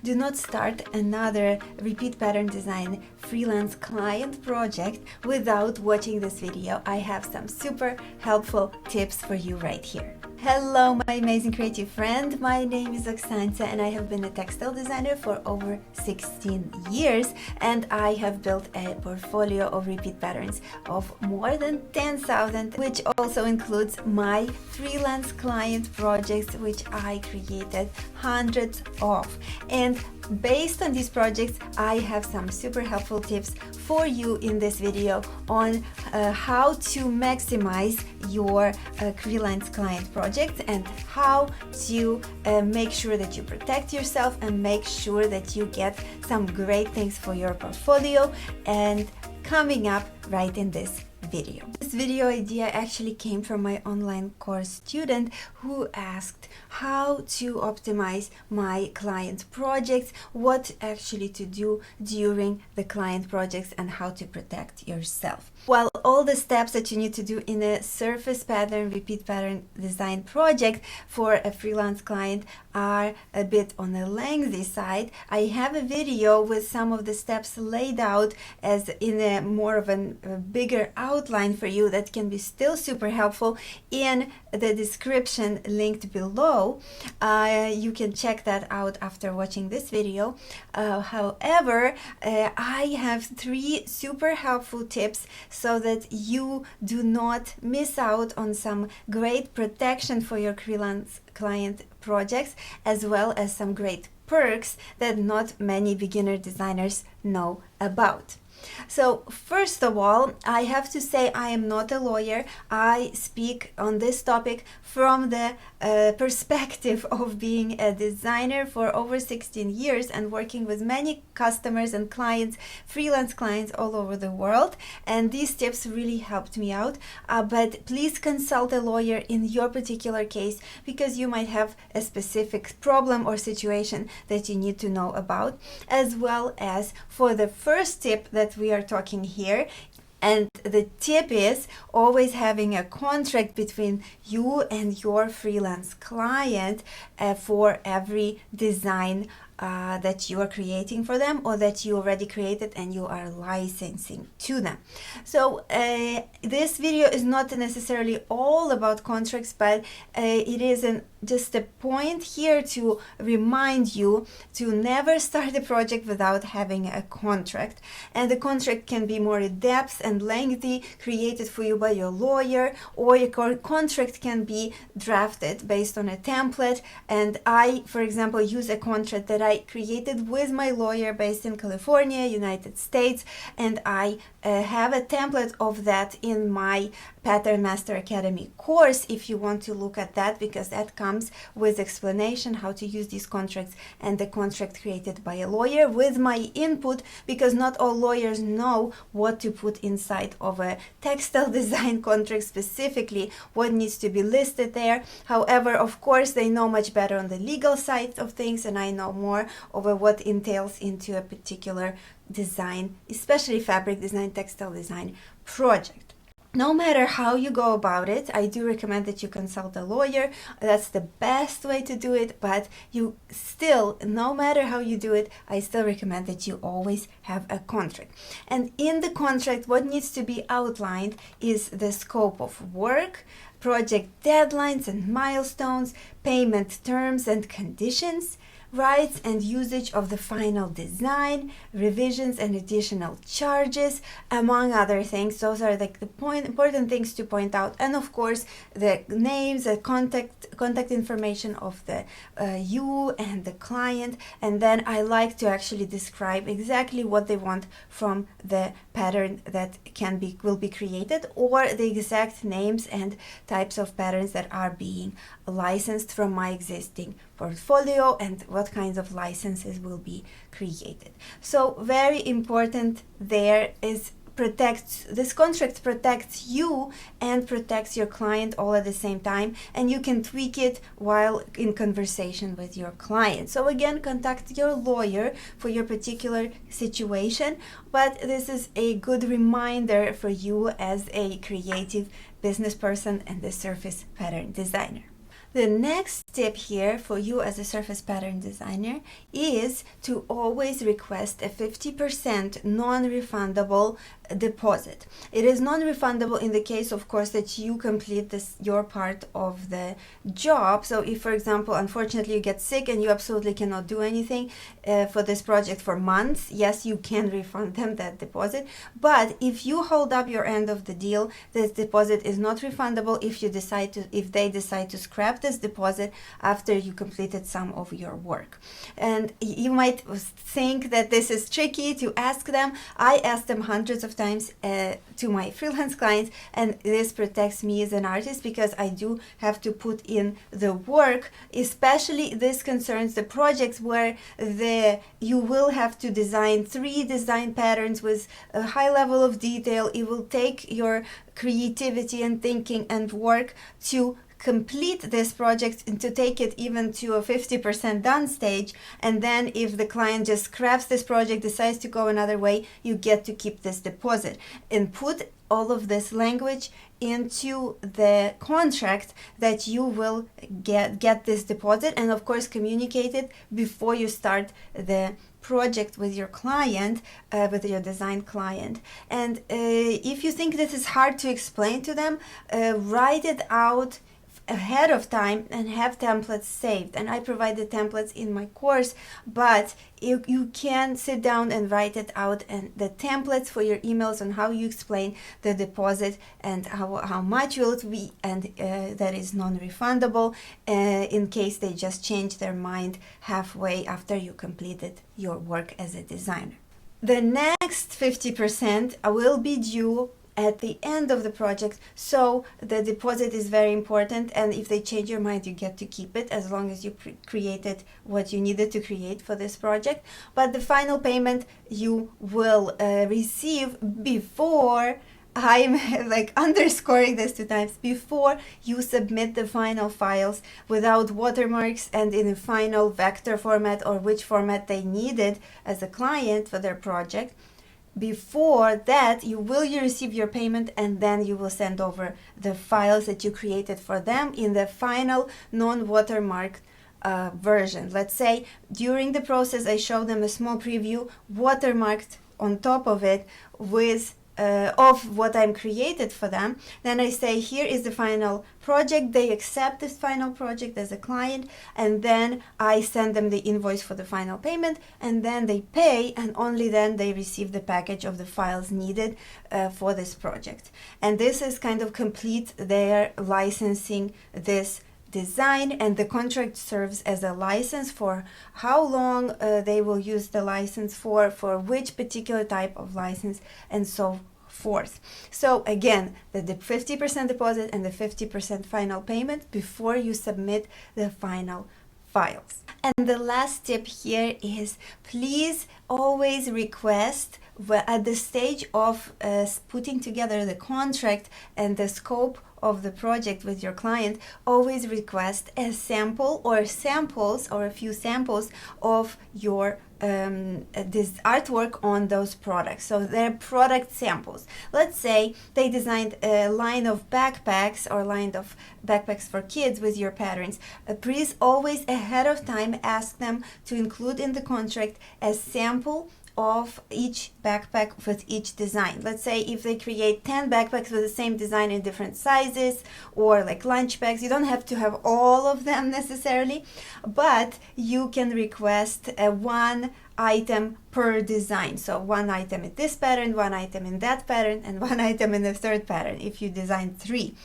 Do not start another repeat pattern design freelance client project without watching this video. I have some super helpful tips for you right here. Hello, my amazing creative friend. My name is Oksancia and I have been a textile designer for over 16 years, and I have built a portfolio of repeat patterns of more than 10,000, which also includes my freelance client projects, which I created hundreds of. And based on these projects, I have some super helpful tips for you in this video on how to maximize your freelance client projects and how to make sure that you protect yourself and make sure that you get some great things for your portfolio, and coming up right in this video. This video idea actually came from my online course student who asked how to optimize my client projects, what actually to do during the client projects, and how to protect yourself. While all the steps that you need to do in a surface pattern, repeat pattern design project for a freelance client are a bit on the lengthy side, I have a video with some of the steps laid out as in a more of a bigger outline for you that can be still super helpful in the description linked below. You can check that out after watching this video. However, I have 3 super helpful tips so that you do not miss out on some great protection for your freelance client projects, as well as some great perks that not many beginner designers know about. So first of all, I have to say I am not a lawyer. I speak on this topic from the perspective of being a designer for over 16 years and working with many customers and clients, freelance clients all over the world. And these tips really helped me out. But please consult a lawyer in your particular case, because you might have a specific problem or situation that you need to know about, as well as for the first tip that we are talking here. And the tip is always having a contract between you and your freelance client for every design that you are creating for them, or that you already created and you are licensing to them. So this video is not necessarily all about contracts, but it is just a point here to remind you to never start a project without having a contract. And the contract can be more in depth and lengthy, created for you by your lawyer, or your contract can be drafted based on a template. And I, for example, use a contract that I created with my lawyer based in California, United States, and I have a template of that in my Pattern Master Academy course if you want to look at that, because that comes with explanation how to use these contracts and the contract created by a lawyer with my input, because not all lawyers know what to put inside of a textile design contract, specifically what needs to be listed there. However, of course, they know much better on the legal side of things, and I know more over what entails into a particular design, especially fabric design, textile design project. No matter how you go about it, I do recommend that you consult a lawyer. That's the best way to do it, but you still, no matter how you do it, I still recommend that you always have a contract. And in the contract, what needs to be outlined is the scope of work, project deadlines and milestones, payment terms and conditions, rights and usage of the final design, revisions and additional charges, among other things. Those are like the important things to point out. And of course, the names, the contact information of the you and the client. And then I like to actually describe exactly what they want from the pattern that will be created, or the exact names and types of patterns that are being licensed from my existing portfolio, and what kinds of licenses will be created. So very important there is this contract protects you and protects your client all at the same time, and you can tweak it while in conversation with your client. So again, contact your lawyer for your particular situation, but this is a good reminder for you as a creative business person and the surface pattern designer. The next tip here for you as a surface pattern designer is to always request a 50% non-refundable deposit. It is non-refundable in the case, of course, that you complete your part of the job. So if, for example, unfortunately you get sick and you absolutely cannot do anything for this project for months, yes, you can refund them that deposit. But if you hold up your end of the deal, this deposit is not refundable if they decide to scrap this deposit after you completed some of your work. And you might think that this is tricky to ask them. I ask them hundreds of times to my freelance clients, and this protects me as an artist because I do have to put in the work. Especially this concerns the projects where you will have to design 3 design patterns with a high level of detail. It will take your creativity and thinking and work to complete this project and to take it even to a 50% done stage. And then if the client just scraps this project, decides to go another way, you get to keep this deposit and put all of this language into the contract that you will get this deposit, and of course communicate it before you start the project with your client, with your design client. And if you think this is hard to explain to them, write it out ahead of time and have templates saved. And I provide the templates in my course, but you can sit down and write it out, and the templates for your emails on how you explain the deposit and how much will it be, and that is non-refundable in case they just change their mind halfway after you completed your work as a designer. The next 50% will be due at the end of the project, so the deposit is very important, and if they change your mind, you get to keep it as long as you created what you needed to create for this project. But the final payment you will receive before, I'm like underscoring this 2 times, before you submit the final files without watermarks and in a final vector format or which format they needed as a client for their project. Before that, you will receive your payment, and then you will send over the files that you created for them in the final non-watermarked version. Let's say during the process I show them a small preview watermarked on top of it with of what I'm created for them. Then I say, here is the final project. They accept this final project as a client, and then I send them the invoice for the final payment, and then they pay, and only then they receive the package of the files needed for this project. And this is kind of complete their licensing this design, and the contract serves as a license for how long they will use the license for which particular type of license, and so forth. So again, the 50% deposit and the 50% final payment before you submit the final files. And the last tip here is, please always request at the stage of putting together the contract and the scope of the project with your client, always request a sample or samples or a few samples of your this artwork on those products. So they're product samples. Let's say they designed a line of backpacks or line of backpacks for kids with your patterns. Please always ahead of time ask them to include in the contract a sample of each backpack with each design. Let's say if they create 10 backpacks with the same design in different sizes, or like lunch bags, you don't have to have all of them necessarily, but you can request one item per design. So one item in this pattern, one item in that pattern, and one item in the third pattern if you design 3.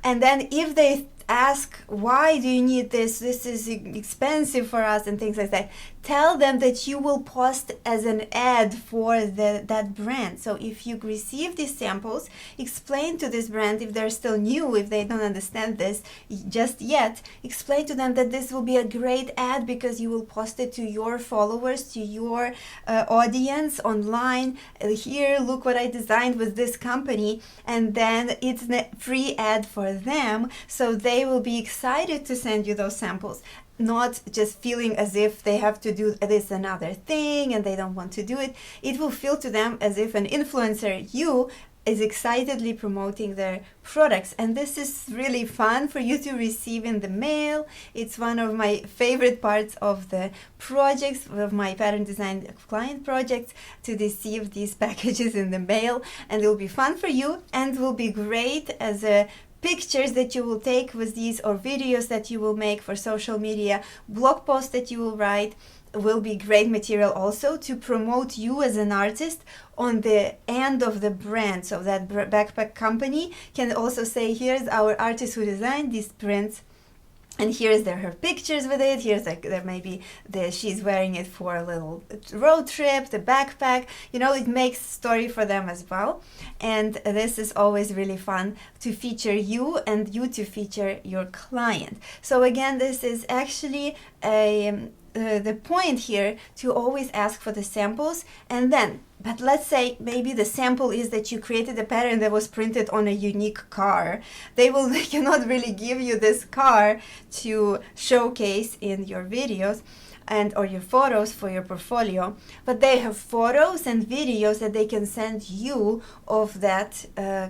And then if they ask, why do you need this? This is expensive for us, and things like that. Tell them that you will post as an ad for that brand. So if you receive these samples, explain to this brand, if they're still new, if they don't understand this just yet, explain to them that this will be a great ad because you will post it to your followers, to your audience online. Here, look what I designed with this company, and then it's a free ad for them, so they will be excited to send you those samples, not just feeling as if they have to do this another thing and they don't want to do it. It will feel to them as if an influencer, you is excitedly promoting their products, and this is really fun for you to receive in the mail. It's one of my favorite parts of the projects, of my pattern design client projects, to receive these packages in the mail, and it will be fun for you and will be great as a pictures that you will take with these, or videos that you will make for social media, blog posts that you will write, will be great material also to promote you as an artist on the end of the brand. So that backpack company can also say, here's our artist who designed these prints, and here's her pictures with it. Here's there maybe she's wearing it for a little road trip, the backpack. You know, it makes story for them as well. And this is always really fun to feature you, and you to feature your client. So again, this is actually the point here, to always ask for the samples. And then, but let's say maybe the sample is that you created a pattern that was printed on a unique car. They cannot really give you this car to showcase in your videos or your photos for your portfolio, but they have photos and videos that they can send you of that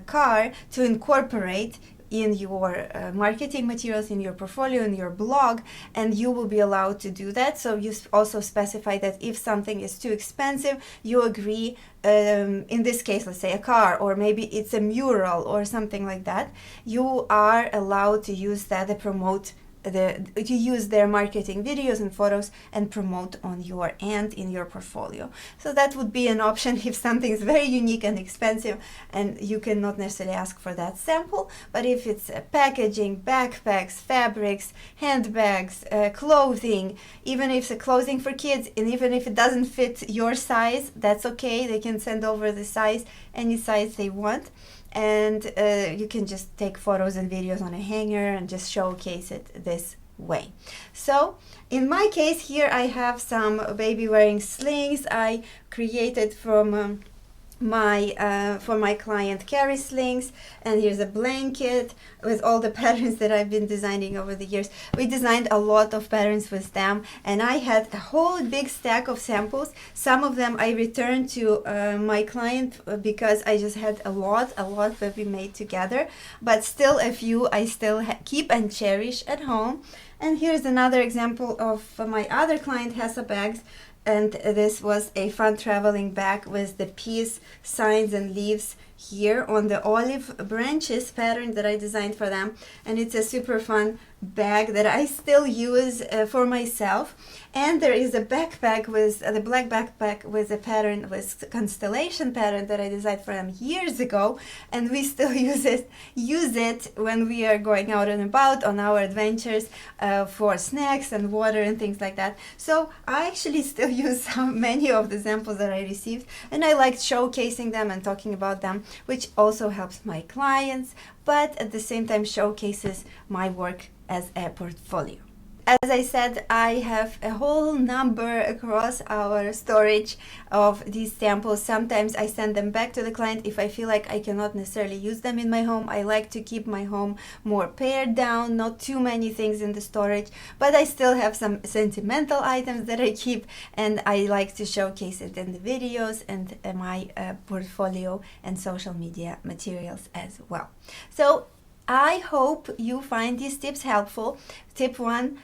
car to incorporate in your marketing materials, in your portfolio, in your blog, and you will be allowed to do that. So you also specify that if something is too expensive, you agree, in this case, let's say a car, or maybe it's a mural or something like that, you are allowed to use that to promote to use their marketing videos and photos and promote on your end in your portfolio. So that would be an option if something is very unique and expensive and you cannot necessarily ask for that sample. But if it's packaging, backpacks, fabrics, handbags, clothing, even if it's clothing for kids, and even if it doesn't fit your size, that's okay. They can send over the size, any size they want. And you can just take photos and videos on a hanger and just showcase it this way. So in my case here, I have some baby wearing slings I created from for my client Carrie slings, and here's a blanket with all the patterns that I've been designing over the years. We designed a lot of patterns with them, and I had a whole big stack of samples. Some of them I returned to my client because I just had a lot that we made together, but still a few I still keep and cherish at home. And here's another example of my other client Hessa bags. And this was a fun traveling bag with the peace signs and leaves here on the olive branches pattern that I designed for them. And it's a super fun bag that I still use for myself. And there is a backpack with the black backpack with a pattern, with constellation pattern that I designed for them years ago, and we still use it when we are going out and about on our adventures for snacks and water and things like that. So I actually still use many of the samples that I received, and I like showcasing them and talking about them, which also helps my clients, but at the same time showcases my work as a portfolio. As I said, I have a whole number across our storage of these samples. Sometimes I send them back to the client if I feel like I cannot necessarily use them in my home. I like to keep my home more pared down, not too many things in the storage, but I still have some sentimental items that I keep, and I like to showcase it in the videos and my portfolio and social media materials as well. So I hope you find these tips helpful. Tip 1,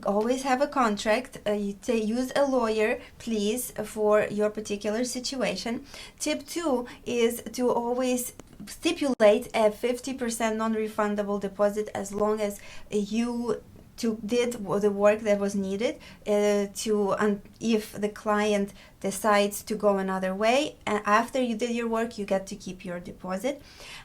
always have a contract. Use a lawyer, please, for your particular situation. Tip 2 is to always stipulate a 50% non-refundable deposit as long as you did the work that was needed if the client decides to go another way, and after you did your work, you get to keep your deposit.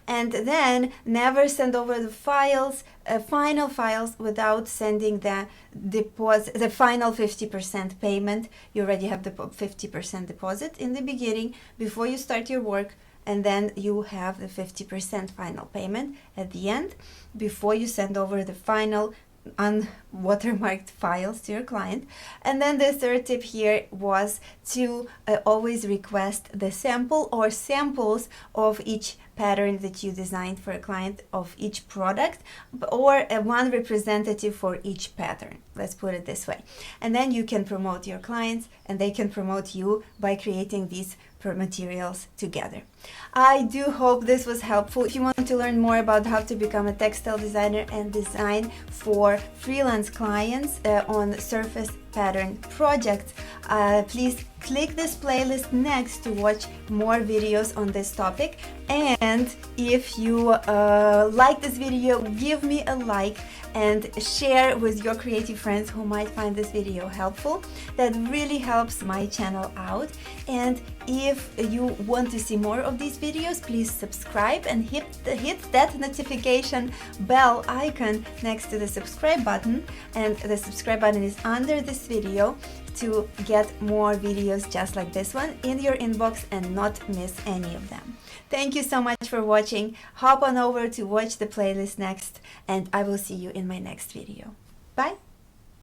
And then never send over the final files without sending the deposit, the final 50% payment. You already have the 50% deposit in the beginning before you start your work, and then you have the 50% final payment at the end before you send over the final unwatermarked files to your client. And then the third tip here was to always request the sample or samples of each pattern that you designed for a client of each product, or one representative for each pattern. Let's put it this way. And then you can promote your clients and they can promote you by creating these materials together. I do hope this was helpful. If you want to learn more about how to become a textile designer and design for freelance clients on surface pattern projects, please click this playlist next to watch more videos on this topic. And if you like this video, give me a like and share with your creative friends who might find this video helpful. That really helps my channel out. And if you want to see more of these videos, please subscribe and hit that notification bell icon next to the subscribe button. And the subscribe button is under this video to get more videos just like this one in your inbox and not miss any of them. Thank you so much for watching. Hop on over to watch the playlist next, and I will see you in my next video. Bye!